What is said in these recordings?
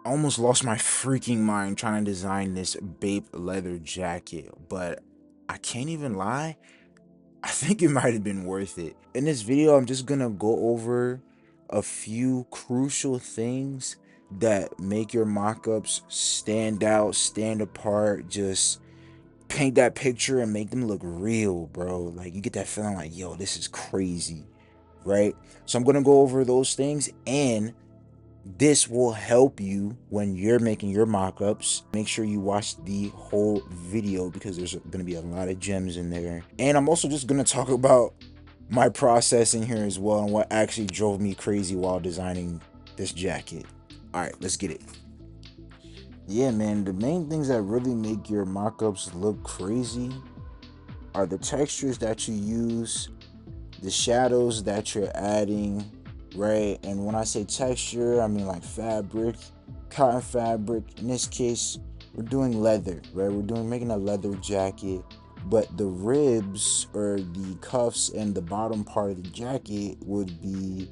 I almost lost my freaking mind trying to design this Bape leather jacket, but I can't even lie. I think it might have been worth it. In this video, I'm just gonna go over a few crucial things that make your mockups stand out, stand apart, just paint that picture and make them look real, bro. Like you get that feeling like, yo, this is crazy, right? So I'm gonna go over those things, and this will help you when you're making your mockups. Make sure you watch the whole video because there's going to be a lot of gems in there. And I'm also just going to talk about my process in here as well and what actually drove me crazy while designing this jacket. All right, let's get it. Yeah, man, the main things that really make your mockups look crazy are the textures that you use, the shadows that you're adding, right? And when I say texture, I mean like fabric, cotton fabric. In this case, we're doing leather, right? We're doing making a leather jacket, but the ribs or the cuffs and the bottom part of the jacket would be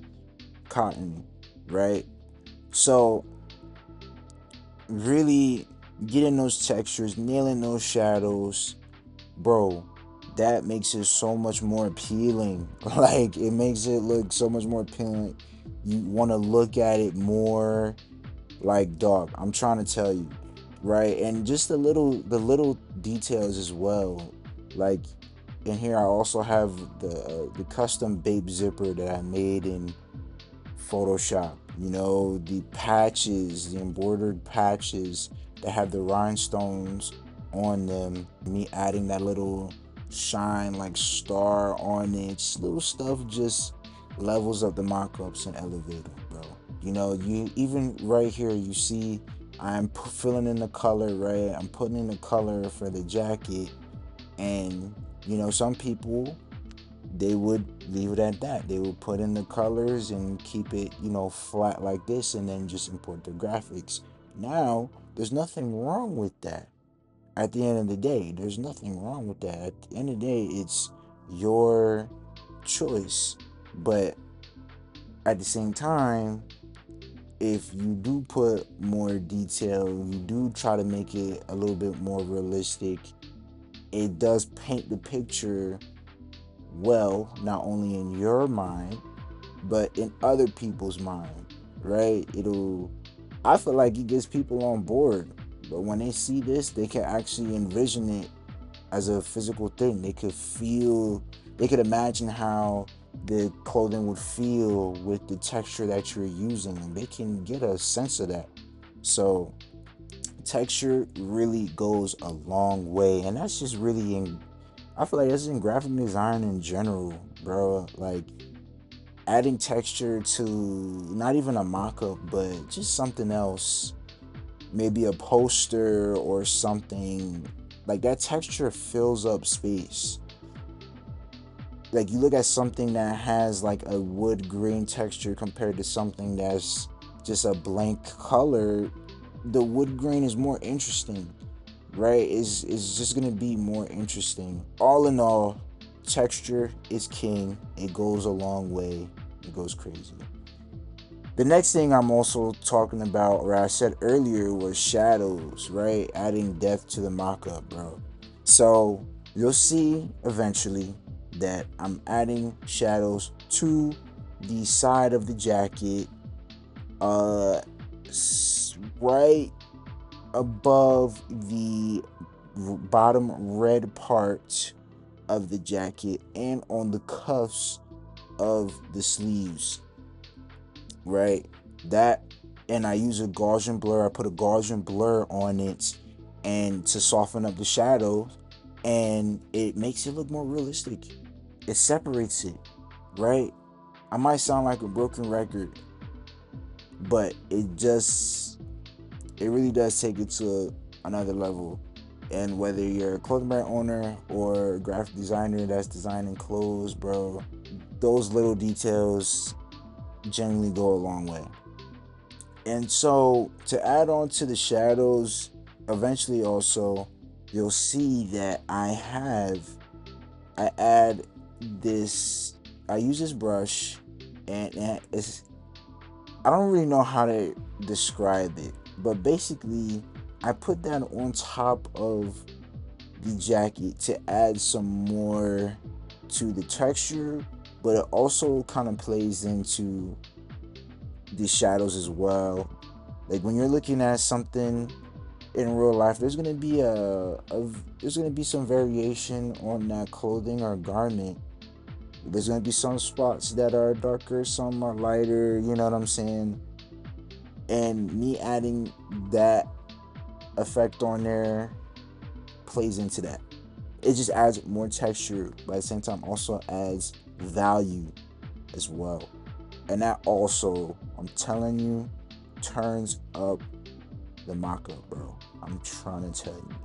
cotton, right? So really getting those textures, nailing those shadows, bro, that makes it so much more appealing. Like it makes it look so much more appealing. You want to look at it more. Like, dog, I'm trying to tell you, right? And just the little details as well. Like in here I also have the custom Bape zipper that I made in Photoshop. You know, the patches, the embroidered patches that have the rhinestones on them. Me adding that little shine like star on it. Just little stuff just levels up the mockups and elevate them, bro. You know, you even right here, you see I'm filling in the color, right? I'm putting in the color for the jacket, and you know, some people they would leave it at that. They would put in the colors and keep it, you know, flat like this and then just import the graphics. Now, there's nothing wrong with that. At the end of the day, there's nothing wrong with that. At the end of the day, it's your choice. But at the same time, if you do put more detail, you do try to make it a little bit more realistic, it does paint the picture well, not only in your mind, but in other people's mind, right? I feel like it gets people on board. But when they see this, they can actually envision it as a physical thing. They could imagine how the clothing would feel with the texture that you're using. And they can get a sense of that. So, texture really goes a long way. And that's just really I feel like that's in graphic design in general, bro. Like, adding texture to not even a mock-up but just something else, maybe a poster or something, like that texture fills up space. Like you look at something that has like a wood grain texture compared to something that's just a blank color, the wood grain is more interesting, right? Is just gonna be more interesting. All in all, texture is king. It goes a long way. It goes crazy. The next thing I'm also talking about, or I said earlier, was shadows, right? Adding depth to the mockup, bro. So you'll see eventually that I'm adding shadows to the side of the jacket, uh, right above the bottom red part of the jacket and on the cuffs of the sleeves, right? That, and I use a Gaussian blur. I put a Gaussian blur on it and to soften up the shadow, and it makes it look more realistic. It separates it, right? I might sound like a broken record, but it really does take it to another level. And whether you're a clothing brand owner or a graphic designer that's designing clothes, bro, those little details generally go a long way. And so to add on to the shadows, eventually also you'll see that I add this, I use this brush, and it's, I don't really know how to describe it, but basically I put that on top of the jacket to add some more to the texture, but it also kind of plays into the shadows as well. Like when you're looking at something in real life, there's gonna be there's gonna be some variation on that clothing or garment. There's gonna be some spots that are darker, some are lighter, you know what I'm saying? And me adding that effect on there plays into that. It just adds more texture, but at the same time also adds value as well. And that also, I'm telling you, turns up the mock-up, bro. I'm trying to tell you.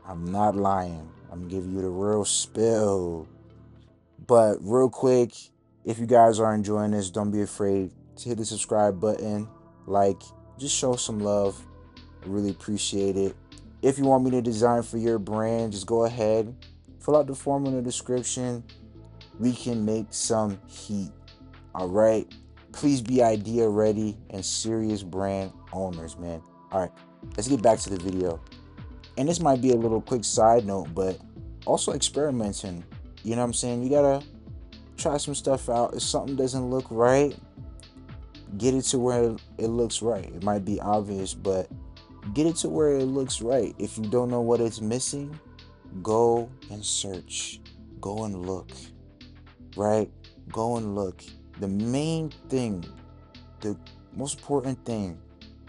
I'm not lying. I'm giving you the real spill. But real quick, if you guys are enjoying this, don't be afraid to hit the subscribe button. Like, just show some love. I really appreciate it. If you want me to design for your brand, just go ahead, fill out the form in the description. We can make some heat. All right. Please be idea ready and serious brand owners, man. All right. Let's get back to the video. And this might be a little quick side note, but also experimenting. You know what I'm saying? You gotta try some stuff out. If something doesn't look right, get it to where it looks right. It might be obvious, but get it to where it looks right. If you don't know what it's missing, go and search. Go and look. Right? Go and look. The main thing, the most important thing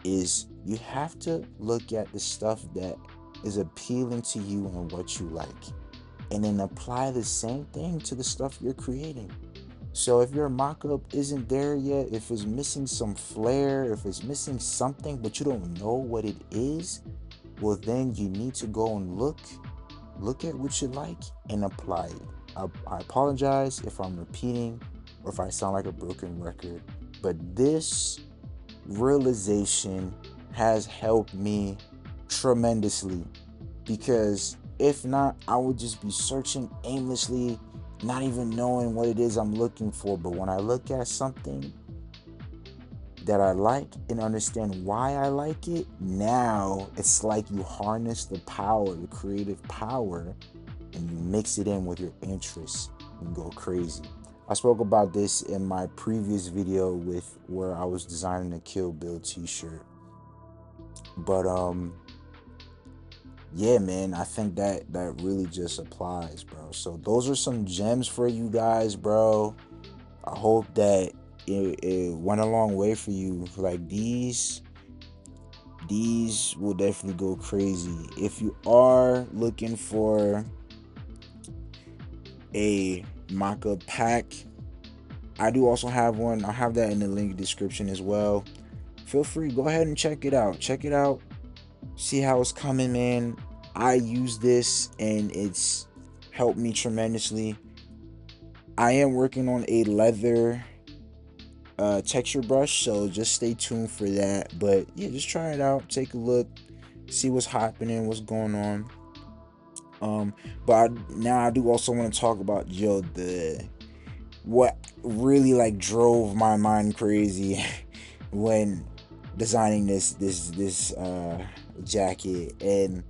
is you have to look at the stuff that is appealing to you and what you like, and then apply the same thing to the stuff you're creating. So if your mock-up isn't there yet, if it's missing some flair, if it's missing something but you don't know what it is, well then you need to go and look at what you like and apply it. I apologize if I'm repeating or if I sound like a broken record, but this realization has helped me tremendously, because if not, I would just be searching aimlessly, not even knowing what it is I'm looking for. But when I look at something that I like and understand why I like it, now it's like you harness the power, the creative power, and you mix it in with your interests and go crazy. I spoke about this in my previous video with where I was designing a Kill Bill t-shirt. But yeah, man, I think that really just applies, bro. So those are some gems for you guys, bro. I hope that it went a long way for you. Like these will definitely go crazy. If you are looking for a mock-up pack, I do also have one. I'll have that in the link description as well. Feel free, go ahead and check it out. Check it out. See how it's coming, man. I use this and it's helped me tremendously. I am working on a leather texture brush, so just stay tuned for that. But yeah, just try it out, take a look, see what's happening, what's going on. But now I do also want to talk about what really like drove my mind crazy when designing this jacket. And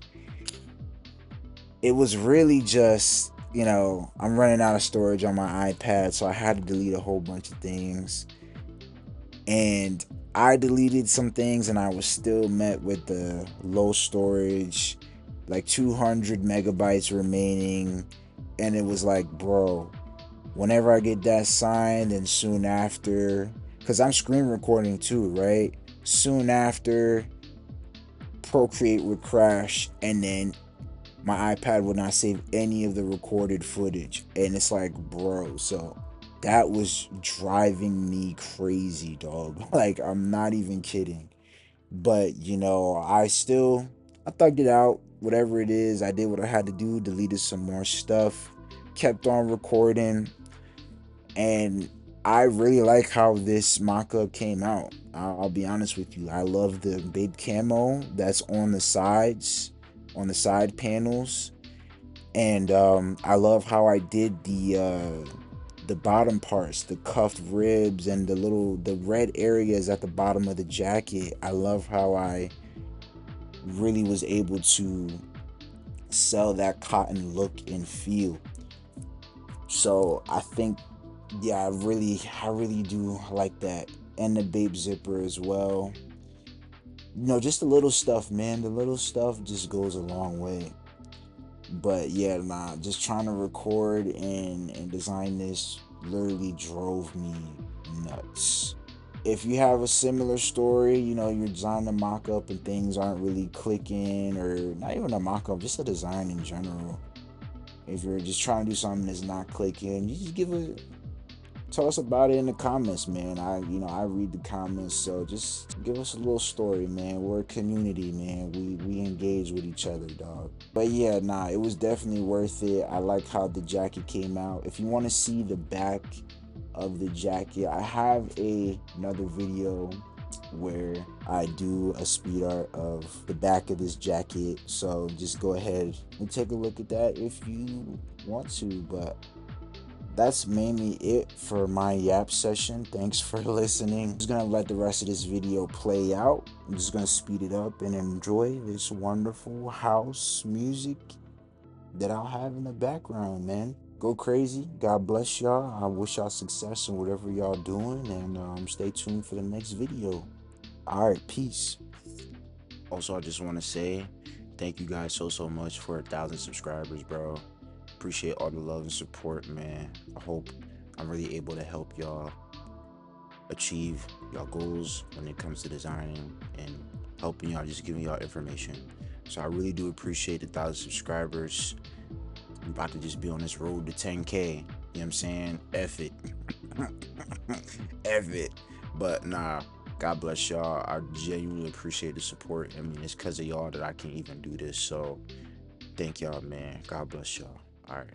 it was really just, you know, I'm running out of storage on my iPad, so I had to delete a whole bunch of things. And I deleted some things and I was still met with the low storage, like 200 megabytes remaining. And it was like, bro, whenever I get that signed, and soon after, because I'm screen recording too, right? Soon after, Procreate would crash, and then my iPad would not save any of the recorded footage. And it's like, bro, so that was driving me crazy, dog. Like, I'm not even kidding. But, you know, I thugged it out. Whatever it is, I did what I had to do, deleted some more stuff, kept on recording. And I really like how this mock-up came out. I'll be honest with you. I love the big camo that's on the sides, on the side panels. And I love how I did the bottom parts, the cuffed ribs and the red areas at the bottom of the jacket. I love how I really was able to sell that cotton look and feel. So I think, yeah, I really do like that. And the babe zipper as well. Just the little stuff, man. The little stuff just goes a long way. But yeah, nah, just trying to record and design this literally drove me nuts. If you have a similar story, you're designing a mock-up and things aren't really clicking, or not even a mock-up, just a design in general. If you're just trying to do something that's not clicking, you just tell us about it in the comments, man. I read the comments, so just give us a little story, man. We're a community, man. We engage with each other, dog. But yeah, nah, it was definitely worth it. I like how the jacket came out. If you want to see the back of the jacket, I have another video where I do a speed art of the back of this jacket, so just go ahead and take a look at that if you want to. But that's mainly it for my yap session. Thanks for listening. I'm just gonna let the rest of this video play out. I'm just gonna speed it up and enjoy this wonderful house music that I'll have in the background, man. Go crazy. God bless y'all. I wish y'all success in whatever y'all doing, and stay tuned for the next video. All right, peace. Also, I just want to say thank you guys so much for 1,000 subscribers, bro. Appreciate all the love and support, man. I hope I'm really able to help y'all achieve y'all goals when it comes to designing and helping y'all, just giving y'all information. So I really do appreciate the 1,000 subscribers. I'm about to just be on this road to 10K. You know what I'm saying? F it. F it. But nah, God bless y'all. I genuinely appreciate the support. I mean, it's because of y'all that I can even do this. So thank y'all, man. God bless y'all. All right.